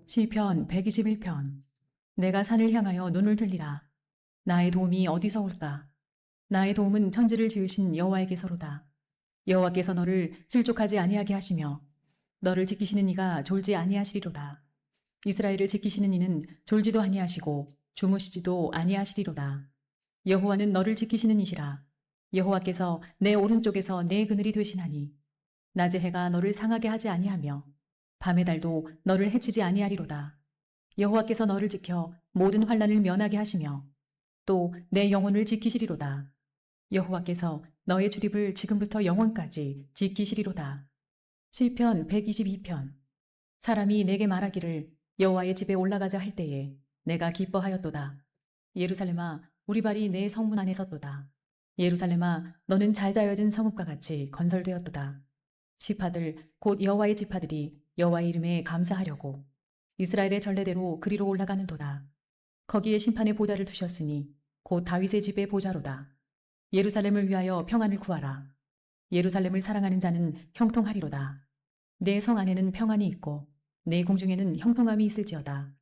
시편 121편. 내가 산을 향하여 눈을 들리라. 나의 도움이 어디서 올까? 나의 도움은 천지를 지으신 여호와에게서로다. 여호와께서 너를 실족하지 아니하게 하시며 너를 지키시는 이가 졸지 아니하시리로다. 이스라엘을 지키시는 이는 졸지도 아니하시고 주무시지도 아니하시리로다. 여호와는 너를 지키시는 이시라. 여호와께서 내 오른쪽에서 내 그늘이 되시나니 낮의 해가 너를 상하게 하지 아니하며 밤의 달도 너를 해치지 아니하리로다. 여호와께서 너를 지켜 모든 환난을 면하게 하시며 또 내 영혼을 지키시리로다. 여호와께서 너의 출입을 지금부터 영원까지 지키시리로다. 시편 122편. 사람이 내게 말하기를 여호와의 집에 올라가자 할 때에 내가 기뻐하였도다. 예루살렘아, 우리 발이 내 성문 안에 섰도다. 예루살렘아, 너는 잘 다여진 성읍과 같이 건설되었도다. 지파들 곧 여호와의 지파들이 여호와의 이름에 감사하려고 이스라엘의 전례대로 그리로 올라가는도다. 거기에 심판의 보좌를 두셨으니 곧 다윗의 집의 보좌로다. 예루살렘을 위하여 평안을 구하라. 예루살렘을 사랑하는 자는 형통하리로다. 내 성 안에는 평안이 있고 내 궁중에는 형통함이 있을지어다.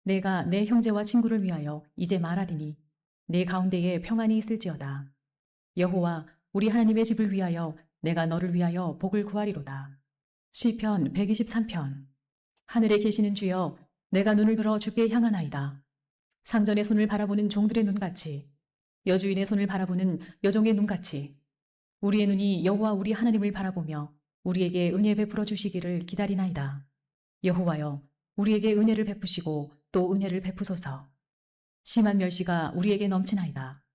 내가 내 형제와 친구를 위하여 이제 말하리니 내 가운데에 평안이 있을지어다. 여호와 우리 하나님의 집을 위하여 내가 너를 위하여 복을 구하리로다. 시편 123편. 하늘에 계시는 주여, 내가 눈을 들어 주께 향하나이다. 상전의 손을 바라보는 종들의 눈같이, 여주인의 손을 바라보는 여종의 눈같이, 우리의 눈이 여호와 우리 하나님을 바라보며 우리에게 은혜 베풀어 주시기를 기다리나이다. 여호와여, 우리에게 은혜를 베푸시고 또 은혜를 베푸소서. 심한 멸시가 우리에게 넘치나이다.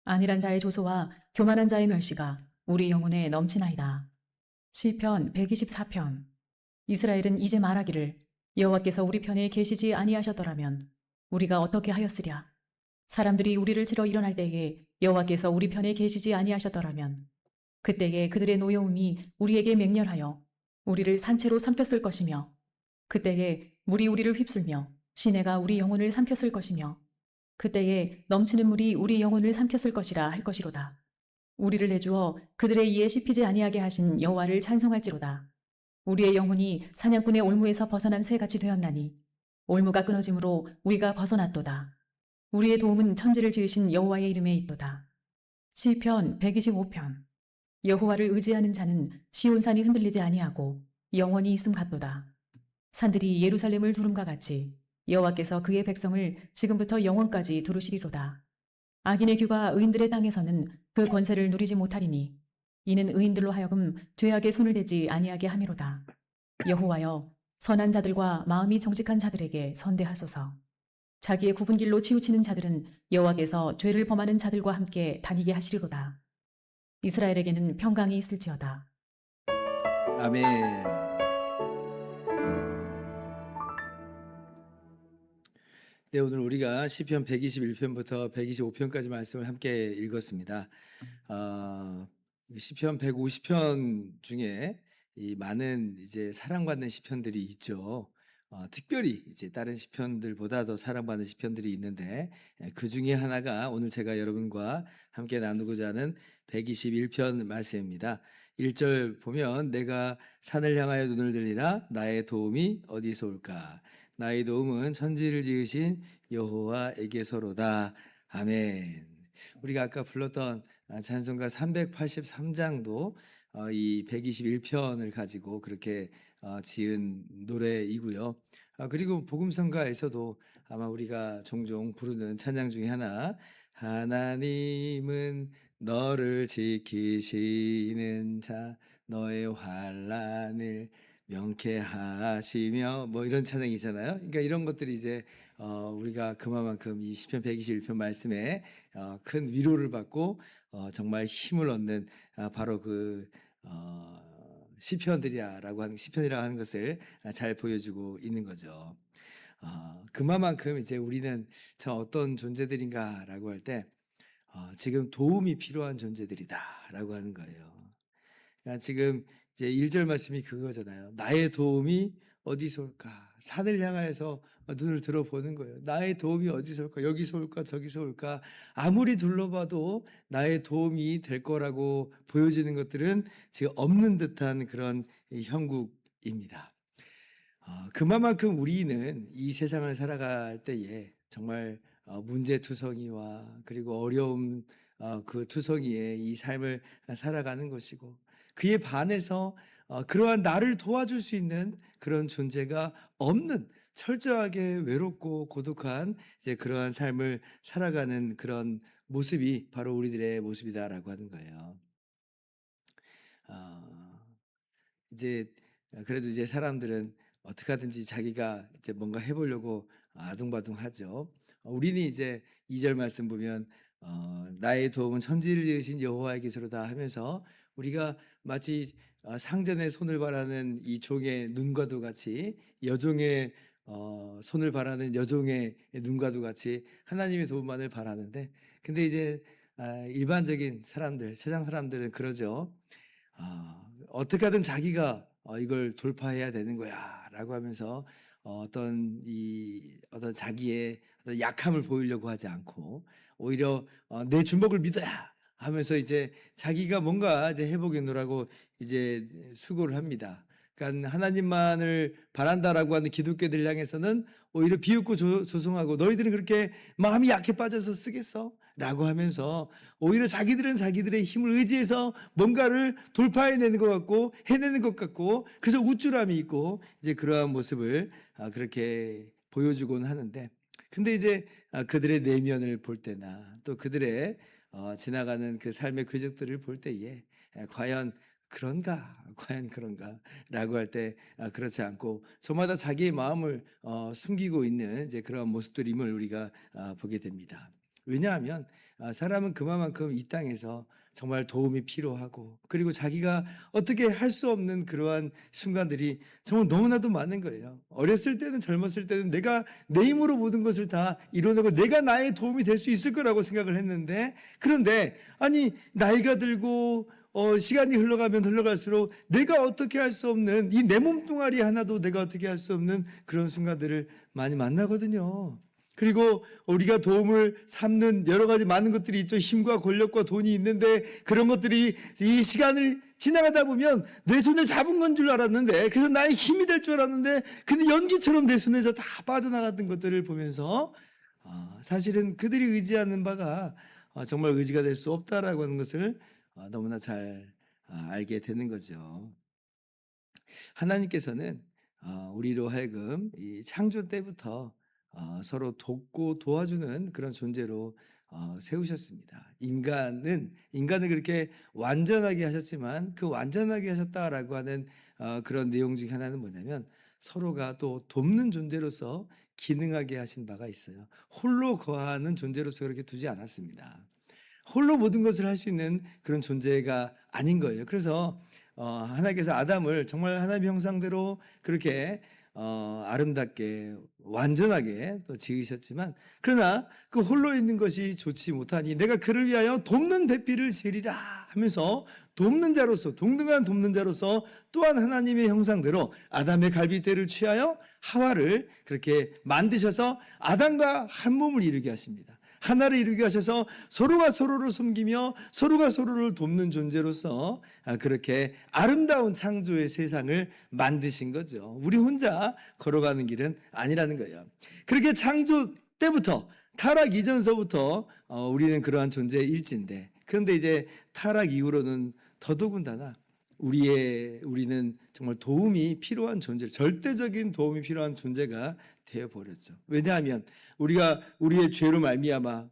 안일한 자의 조소와 교만한 자의 멸시가 우리 영혼에 넘치나이다. 시편 124편. 이스라엘은 이제 말하기를 여호와께서 우리 편에 계시지 아니하셨더라면 우리가 어떻게 하였으랴. 사람들이 우리를 치러 일어날 때에 여호와께서 우리 편에 계시지 아니하셨더라면 그때에 그들의 노여움이 우리에게 맹렬하여 우리를 산채로 삼켰을 것이며 그때에 물이 우리를 휩쓸며 시내가 우리 영혼을 삼켰을 것이며 그때에 넘치는 물이 우리 영혼을 삼켰을 것이라 할 것이로다. 우리를 내주어 그들의 이에 씹히지 아니하게 하신 여호와를 찬송할지로다. 우리의 영혼이 사냥꾼의 올무에서 벗어난 새같이 되었나니 올무가 끊어짐으로 우리가 벗어났도다. 우리의 도움은 천지를 지으신 여호와의 이름에 있도다. 시편 125편. 여호와를 의지하는 자는 시온산이 흔들리지 아니하고 영원히 있음 같도다. 산들이 예루살렘을 두름과 같이 여호와께서 그의 백성을 지금부터 영원까지 두르시리로다. 악인의 규가 의인들의 땅에서는 그 권세를 누리지 못하리니 이는 의인들로 하여금 죄악에 손을 대지 아니하게 함이로다. 여호와여, 선한 자들과 마음이 정직한 자들에게 선대하소서. 자기의 굽은 길로 치우치는 자들은 여호와께서 죄를 범하는 자들과 함께 다니게 하시리로다. 이스라엘에게는 평강이 있을지어다. 아멘. 네, 오늘 우리가 시편 121편부터 125편까지 말씀을 함께 읽었습니다. 시편 150편 중에 이 많은 이제 사랑받는 시편들이 있죠. 특별히 이제 다른 시편들보다 더 사랑받는 시편들이 있는데 그 중에 하나가 오늘 제가 여러분과 함께 나누고자 하는 121편 말씀입니다. 1절 보면 내가 산을 향하여 눈을 들리라 나의 도움이 어디서 올까? 나의 도움은 천지를 지으신 여호와에게서로다. 아멘. 우리가 아까 불렀던 찬송가 383장도 이 121편을 가지고 그렇게 지은 노래이고요. 그리고 복음성가에서도 아마 우리가 종종 부르는 찬양 중에 하나, 하나님은 너를 지키시는 자, 너의 환난을 명쾌하시며 뭐 이런 찬양이잖아요. 그러니까 이런 것들이 이제 우리가 그만큼 이 시편 121편 말씀에 큰 위로를 받고 정말 힘을 얻는 바로 그 시편들이라고 하는 시편이라고 하는 것을 잘 보여주고 있는 거죠. 그만큼 이제 우리는 참 어떤 존재들인가라고 할 때 지금 도움이 필요한 존재들이다라고 하는 거예요. 지금 이제 1절 말씀이 그거잖아요. 나의 도움이 어디서 올까? 산을 향하여서 눈을 들어보는 거예요. 나의 도움이 어디서 올까? 여기서 올까? 저기서 올까? 아무리 둘러봐도 나의 도움이 될 거라고 보여지는 것들은 지금 없는 듯한 그런 이 형국입니다. 그만큼 우리는 이 세상을 살아갈 때에 정말 문제투성이와 그리고 어려움 그 투성이의 이 삶을 살아가는 것이고, 그에 반해서 그러한 나를 도와줄 수 있는 그런 존재가 없는 철저하게 외롭고 고독한 이제 그러한 삶을 살아가는 그런 모습이 바로 우리들의 모습이다라고 하는 거예요. 어, 이제 그래도 이제 사람들은 어떻게 하든지 자기가 이제 뭔가 해보려고 아둥바둥하죠. 우리는 이제 2절 말씀 보면 나의 도움은 천지를 지으신 여호와에게서로다 하면서, 우리가 마치 상전의 손을 바라는 이 종의 눈과도 같이, 여종의 손을 바라는 여종의 눈과도 같이 하나님의 도움만을 바라는데, 근데 이제 일반적인 사람들, 세상 사람들은 그러죠. 어떻게 하든 자기가 이걸 돌파해야 되는 거야라고 하면서 어떤 자기의 어떤 약함을 보이려고 하지 않고, 오히려 내 주먹을 믿어야 하면서 이제 자기가 뭔가 이제 해보겠노라고 이제 수고를 합니다. 그러니까 하나님만을 바란다라고 하는 기독교들 향해서는 오히려 비웃고 조송하고, 너희들은 그렇게 마음이 약해 빠져서 쓰겠어? 라고 하면서 오히려 자기들은 자기들의 힘을 의지해서 뭔가를 돌파해내는 것 같고 해내는 것 같고, 그래서 우쭐함이 있고 이제 그러한 모습을 그렇게 보여주곤 하는데, 근데 이제 그들의 내면을 볼 때나 또 그들의 지나가는 그 삶의 궤적들을 볼 때에 과연 그런가 라고 할 때 그렇지 않고, 저마다 자기의 마음을 숨기고 있는 이제 그런 모습들임을 우리가 보게 됩니다. 왜냐하면 사람은 그만큼 이 땅에서 정말 도움이 필요하고, 그리고 자기가 어떻게 할 수 없는 그러한 순간들이 정말 너무나도 많은 거예요. 어렸을 때는, 젊었을 때는 내가 내 힘으로 모든 것을 다 이뤄내고 내가 나의 도움이 될 수 있을 거라고 생각을 했는데, 그런데 아니 나이가 들고 시간이 흘러가면 흘러갈수록 내가 어떻게 할 수 없는, 이 내 몸뚱아리 하나도 내가 어떻게 할 수 없는 그런 순간들을 많이 만나거든요. 그리고 우리가 도움을 삼는 여러 가지 많은 것들이 있죠. 힘과 권력과 돈이 있는데, 그런 것들이 이 시간을 지나가다 보면 내 손에 잡은 건 줄 알았는데, 그래서 나의 힘이 될 줄 알았는데, 근데 연기처럼 내 손에서 다 빠져나갔던 것들을 보면서 사실은 그들이 의지하는 바가 정말 의지가 될 수 없다라고 하는 것을 너무나 잘 알게 되는 거죠. 하나님께서는 우리로 하여금 이 창조 때부터 서로 돕고 도와주는 그런 존재로 세우셨습니다. 인간을 그렇게 완전하게 하셨지만, 그 완전하게 하셨다라고 하는 그런 내용 중에 하나는 뭐냐면, 서로가 또 돕는 존재로서 기능하게 하신 바가 있어요. 홀로 거하는 존재로서 그렇게 두지 않았습니다. 홀로 모든 것을 할 수 있는 그런 존재가 아닌 거예요. 그래서 하나님께서 아담을 정말 하나님의 형상대로 그렇게 아름답게 완전하게 또 지으셨지만, 그러나 그 홀로 있는 것이 좋지 못하니 내가 그를 위하여 돕는 배필을 지으리라 하면서, 돕는 자로서, 동등한 돕는 자로서 또한 하나님의 형상대로 아담의 갈빗대를 취하여 하와를 그렇게 만드셔서 아담과 한 몸을 이루게 하십니다. 하나를 이루게 하셔서 서로가 서로를 섬기며 서로가 서로를 돕는 존재로서 그렇게 아름다운 창조의 세상을 만드신 거죠. 우리 혼자 걸어가는 길은 아니라는 거예요. 그렇게 창조 때부터, 타락 이전서부터 우리는 그러한 존재일진데, 그런데 이제 타락 이후로는 더더군다나 우리는 정말 도움이 필요한 존재, 절대적인 도움이 필요한 존재가 되어버렸죠. 왜냐하면 우리가 우리의 죄로 말미암아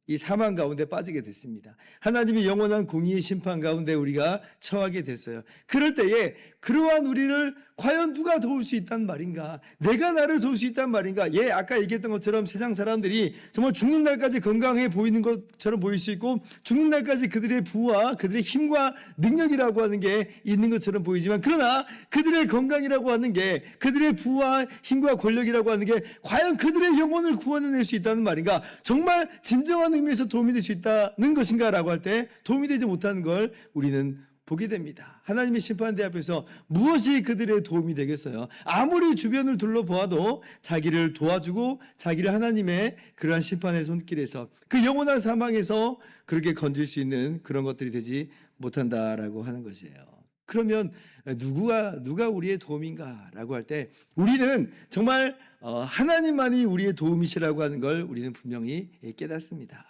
이 사망 가운데 빠지게 됐습니다. 하나님의 영원한 공의의 심판 가운데 우리가 처하게 됐어요. 그럴 때에 그러한 우리를 과연 누가 도울 수 있단 말인가? 내가 나를 도울 수 있단 말인가? 아까 얘기했던 것처럼 세상 사람들이 정말 죽는 날까지 건강해 보이는 것처럼 보일 수 있고, 죽는 날까지 그들의 부와 그들의 힘과 능력이라고 하는 게 있는 것처럼 보이지만, 그러나 그들의 건강이라고 하는 게, 그들의 부와 힘과 권력이라고 하는 게 과연 그들의 영혼을 구원해낼 수 있다는 말인가? 정말 진정한 의미에서 도움이 될 수 있다는 것인가? 라고 할 때 도움이 되지 못하는 걸 우리는 보게 됩니다. 하나님의 심판대 앞에서 무엇이 그들의 도움이 되겠어요? 아무리 주변을 둘러보아도 자기를 도와주고 자기를 하나님의 그러한 심판의 손길에서 그 영원한 사망에서 그렇게 건질 수 있는 그런 것들이 되지 못한다라고 하는 것이에요. 그러면 누가 우리의 도움인가라고 할 때 우리는 정말 하나님만이 우리의 도움이시라고 하는 걸 우리는 분명히 깨닫습니다.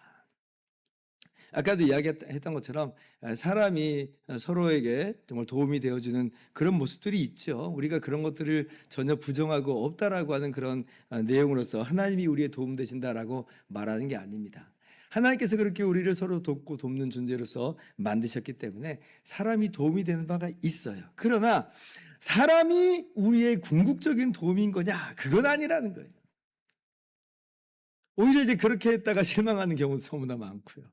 아까도 이야기했던 것처럼 사람이 서로에게 정말 도움이 되어주는 그런 모습들이 있죠. 우리가 그런 것들을 전혀 부정하고 없다라고 하는 그런 내용으로서 하나님이 우리의 도움 되신다라고 말하는 게 아닙니다. 하나님께서 그렇게 우리를 서로 돕고 돕는 존재로서 만드셨기 때문에 사람이 도움이 되는 바가 있어요. 그러나 사람이 우리의 궁극적인 도움인 거냐? 그건 아니라는 거예요. 오히려 이제 그렇게 했다가 실망하는 경우도 너무나 많고요.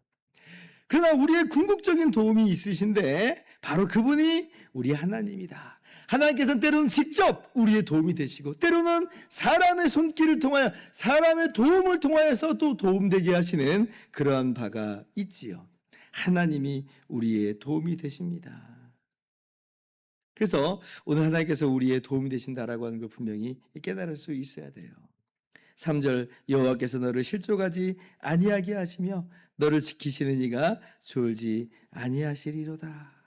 그러나 우리의 궁극적인 도움이 있으신데 바로 그분이 우리 하나님이다. 하나님께서는 때로는 직접 우리의 도움이 되시고 때로는 사람의 손길을 통하여 사람의 도움을 통하여서 또 도움되게 하시는 그러한 바가 있지요. 하나님이 우리의 도움이 되십니다. 그래서 오늘 하나님께서 우리의 도움이 되신다라고 하는 걸 분명히 깨달을 수 있어야 돼요. 3절 여호와께서 너를 실족하지 아니하게 하시며 너를 지키시는 이가 졸지 아니하시리로다.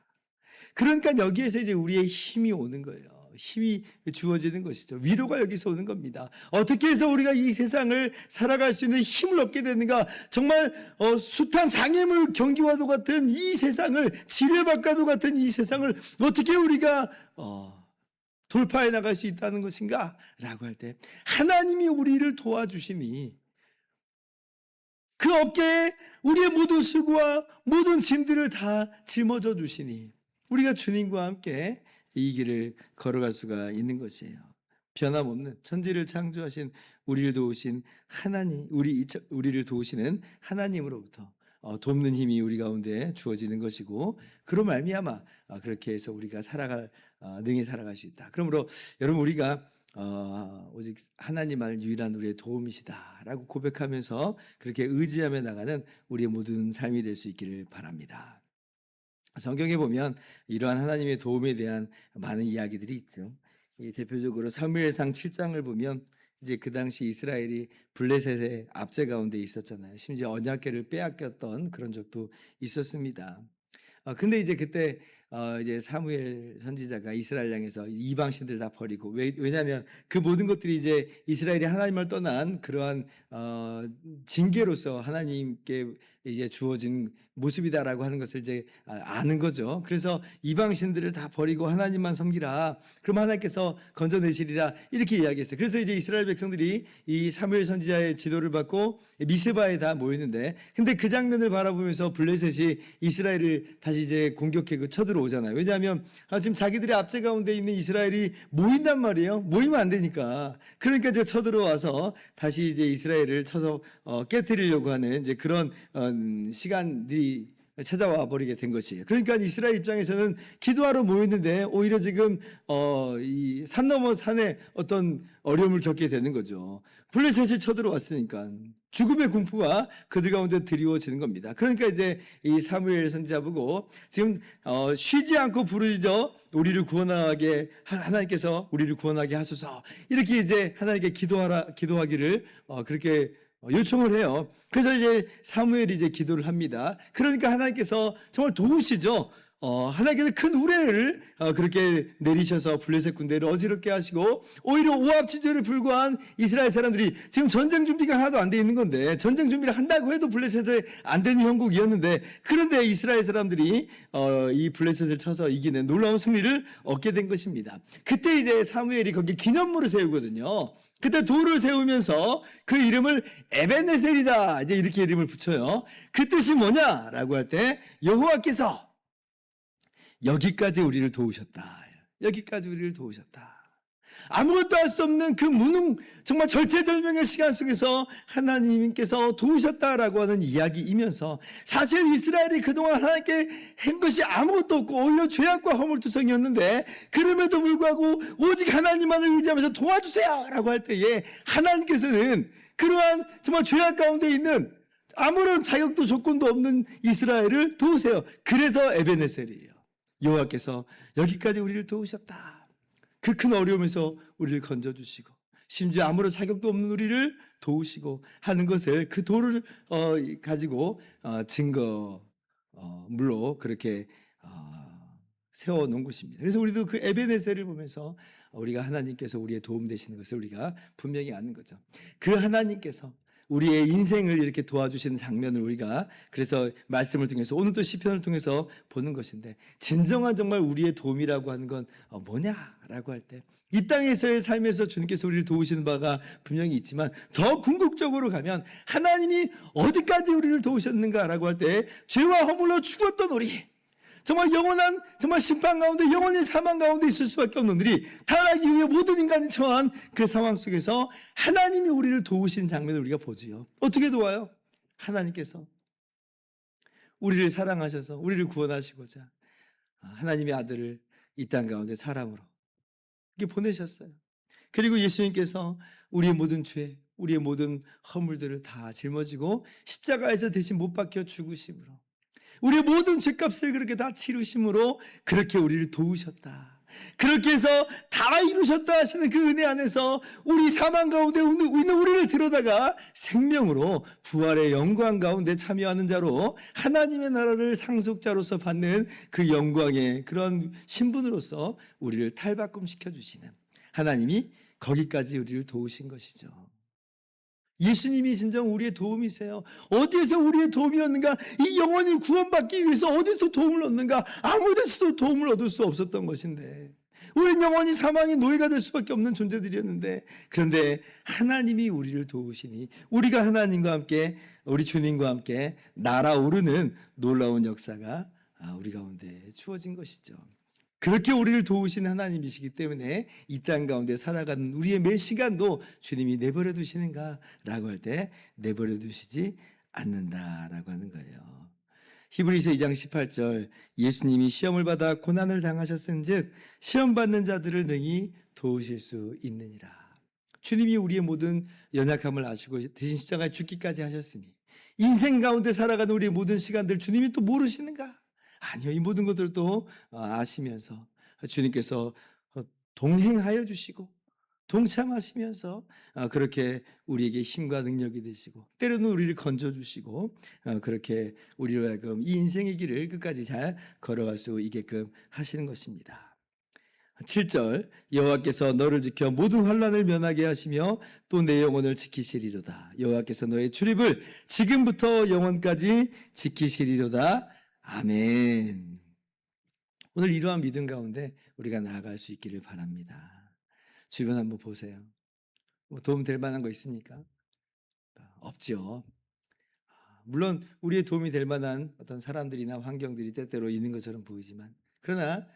그러니까 여기에서 이제 우리의 힘이 오는 거예요. 힘이 주어지는 것이죠. 위로가 여기서 오는 겁니다. 어떻게 해서 우리가 이 세상을 살아갈 수 있는 힘을 얻게 되는가? 정말 숱한 장애물 경기와도 같은 이 세상을 지뢰밭과도 같은 이 세상을 어떻게 우리가 돌파해 나갈 수 있다는 것인가? 라고 할 때 하나님이 우리를 도와주시니 그 어깨에 우리의 모든 수고와 모든 짐들을 다 짊어져 주시니 우리가 주님과 함께 이 길을 걸어갈 수가 있는 것이에요. 변함없는 천지를 창조하신 우리를 도우신 하나님, 우리를 도우시는 하나님으로부터 돕는 힘이 우리 가운데 주어지는 것이고 그로 말미암아 그렇게 해서 우리가 능히 살아갈 수 있다. 그러므로 여러분 우리가 오직 하나님만을 유일한 우리의 도움이시다라고 고백하면서 그렇게 의지하며 나가는 우리의 모든 삶이 될 수 있기를 바랍니다. 성경에 보면 이러한 하나님의 도움에 대한 많은 이야기들이 있죠. 대표적으로 사무엘상 7장을 보면 이제 그 당시 이스라엘이 블레셋의 압제 가운데 있었잖아요. 심지어 언약궤를 빼앗겼던 그런 적도 있었습니다. 근데 이제 그때 이제 사무엘 선지자가 이스라엘 향해서 이방신들 다 버리고 왜냐하면 그 모든 것들이 이제 이스라엘이 하나님을 떠난 그러한 징계로서 하나님께 이제 주어진 모습이다라고 하는 것을 이제 아는 거죠. 그래서 이방신들을 다 버리고 하나님만 섬기라. 그럼 하나님께서 건져내시리라 이렇게 이야기했어요. 그래서 이제 이스라엘 백성들이 이 사무엘 선지자의 지도를 받고 미스바에 다 모였는데, 근데 그 장면을 바라보면서 블레셋이 이스라엘을 다시 이제 공격해 쳐들어오잖아요. 왜냐하면 지금 자기들의 압제 가운데 있는 이스라엘이 모인단 말이에요. 모이면 안 되니까. 그러니까 이제 쳐들어와서 다시 이제 이스라엘을 쳐서 깨뜨리려고 하는 이제 그런 시간들이 찾아와 버리게 된 것이에요. 그러니까 이스라엘 입장에서는 기도하러 모였는데 오히려 지금 이 산 넘어 산에 어떤 어려움을 겪게 되는 거죠. 블레셋이 쳐들어왔으니까 죽음의 공포가 그들 가운데 드리워지는 겁니다. 그러니까 이제 이 사무엘 선지자 보고 지금 쉬지 않고 부르짖어 우리를 구원하게 하나님께서 우리를 구원하게 하소서 이렇게 이제 하나님께 기도하기를 그렇게 요청을 해요. 그래서 이제 사무엘이 이제 기도를 합니다. 그러니까 하나님께서 정말 도우시죠. 하나님께서 큰 우레를 그렇게 내리셔서 블레셋 군대를 어지럽게 하시고 오히려 오합지졸에 불과한 이스라엘 사람들이 지금 전쟁 준비가 하나도 안 돼 있는 건데 전쟁 준비를 한다고 해도 블레셋에 안 되는 형국이었는데 그런데 이스라엘 사람들이 이 블레셋을 쳐서 이기는 놀라운 승리를 얻게 된 것입니다. 그때 이제 사무엘이 거기 기념물을 세우거든요. 그때 돌을 세우면서 그 이름을 에벤네셀이다 이제 이렇게 이름을 붙여요. 그 뜻이 뭐냐라고 할 때 여호와께서 여기까지 우리를 도우셨다. 여기까지 우리를 도우셨다. 아무것도 할 수 없는 그 정말 절체절명의 시간 속에서 하나님께서 도우셨다라고 하는 이야기이면서 사실 이스라엘이 그동안 하나님께 한 것이 아무것도 없고 오히려 죄악과 허물투성이었는데 그럼에도 불구하고 오직 하나님만을 의지하면서 도와주세요 라고 할 때에 하나님께서는 그러한 정말 죄악 가운데 있는 아무런 자격도 조건도 없는 이스라엘을 도우세요. 그래서 에벤네셀이에요. 여호와께서 여기까지 우리를 도우셨다. 그 큰 어려움에서 우리를 건져주시고 심지어 아무런 자격도 없는 우리를 도우시고 하는 것을 그 도를 가지고 증거물로 그렇게 세워놓은 것입니다. 그래서 우리도 그 에베네셀을 보면서 우리가 하나님께서 우리의 도움 되시는 것을 우리가 분명히 아는 거죠. 그 하나님께서 우리의 인생을 이렇게 도와주시는 장면을 우리가 그래서 말씀을 통해서 오늘도 시편을 통해서 보는 것인데, 진정한 정말 우리의 도움이라고 하는 건 뭐냐라고 할 때 이 땅에서의 삶에서 주님께서 우리를 도우시는 바가 분명히 있지만 더 궁극적으로 가면 하나님이 어디까지 우리를 도우셨는가라고 할 때 죄와 허물로 죽었던 우리, 정말 영원한 정말 심판 가운데 영원히 사망 가운데 있을 수밖에 없는 우리, 타락이 이후에 모든 인간이 처한 그 상황 속에서 하나님이 우리를 도우신 장면을 우리가 보지요. 어떻게 도와요? 하나님께서 우리를 사랑하셔서 우리를 구원하시고자 하나님의 아들을 이 땅 가운데 사람으로 이렇게 보내셨어요. 그리고 예수님께서 우리의 모든 죄, 우리의 모든 허물들을 다 짊어지고 십자가에서 대신 못 박혀 죽으심으로 우리의 모든 죄값을 그렇게 다 치르심으로 그렇게 우리를 도우셨다. 그렇게 해서 다 이루셨다 하시는 그 은혜 안에서 우리 사망 가운데 있는 우리를 들여다가 생명으로 부활의 영광 가운데 참여하는 자로 하나님의 나라를 상속자로서 받는 그 영광의 그런 신분으로서 우리를 탈바꿈시켜 주시는 하나님이 거기까지 우리를 도우신 것이죠. 예수님이 진정 우리의 도움이세요. 어디에서 우리의 도움이었는가? 이 영혼이 구원받기 위해서 어디서 도움을 얻는가? 아무 데서도 도움을 얻을 수 없었던 것인데, 우리는 영원히 사망의 노예가 될 수밖에 없는 존재들이었는데, 그런데 하나님이 우리를 도우시니 우리가 하나님과 함께, 우리 주님과 함께 날아오르는 놀라운 역사가 우리 가운데 주어진 것이죠. 그렇게 우리를 도우시는 하나님이시기 때문에 이 땅 가운데 살아가는 우리의 매 시간도 주님이 내버려 두시는가라고 할 때 내버려 두시지 않는다라고 하는 거예요. 히브리서 2장 18절, 예수님이 시험을 받아 고난을 당하셨은즉 시험 받는 자들을 능히 도우실 수 있느니라. 주님이 우리의 모든 연약함을 아시고 대신 십자가에 죽기까지 하셨으니 인생 가운데 살아가는 우리의 모든 시간들 주님이 또 모르시는가? 아니요, 이 모든 것들도 아시면서 주님께서 동행하여 주시고 동참하시면서 그렇게 우리에게 힘과 능력이 되시고 때로는 우리를 건져주시고 그렇게 우리로 하여금 이 인생의 길을 끝까지 잘 걸어갈 수 있게끔 하시는 것입니다. 7절, 여호와께서 너를 지켜 모든 환난을 면하게 하시며 또 내 영혼을 지키시리로다. 여호와께서 너의 출입을 지금부터 영원까지 지키시리로다. 아멘. 오늘 이러한 믿음 가운데 우리가 나아갈 수 있기를 바랍니다. 주변 한번 보세요. 도움 될 만한 거 있습니까? 없죠. 물론 우리의 도움이 될 만한 어떤 사람들이나 환경들이 때때로 있는 것처럼 보이지만, 그러나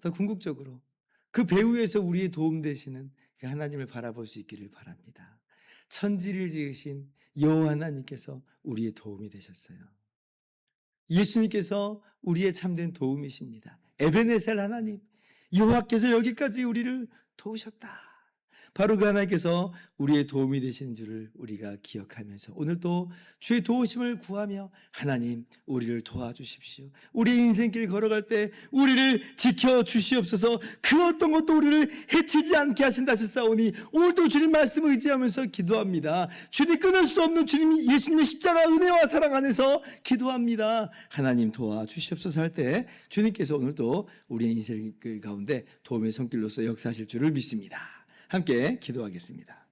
더 궁극적으로 그 배후에서 우리의 도움 되시는 그 하나님을 바라볼 수 있기를 바랍니다. 천지를 지으신 여호와 하나님께서 우리의 도움이 되셨어요. 예수님께서 우리의 참된 도움이십니다. 에베네셀 하나님, 여호와께서 여기까지 우리를 도우셨다. 바로 그 하나님께서 우리의 도움이 되신 줄을 우리가 기억하면서 오늘 또 주의 도우심을 구하며 하나님 우리를 도와주십시오. 우리의 인생길 걸어갈 때 우리를 지켜주시옵소서. 그 어떤 것도 우리를 해치지 않게 하신다 하셨사오니 오늘도 주님 말씀을 의지하면서 기도합니다. 주님 끊을 수 없는 주님 예수님의 십자가 은혜와 사랑 안에서 기도합니다. 하나님 도와주시옵소서 할 때 주님께서 오늘도 우리의 인생길 가운데 도움의 손길로서 역사하실 줄을 믿습니다. 함께 기도하겠습니다.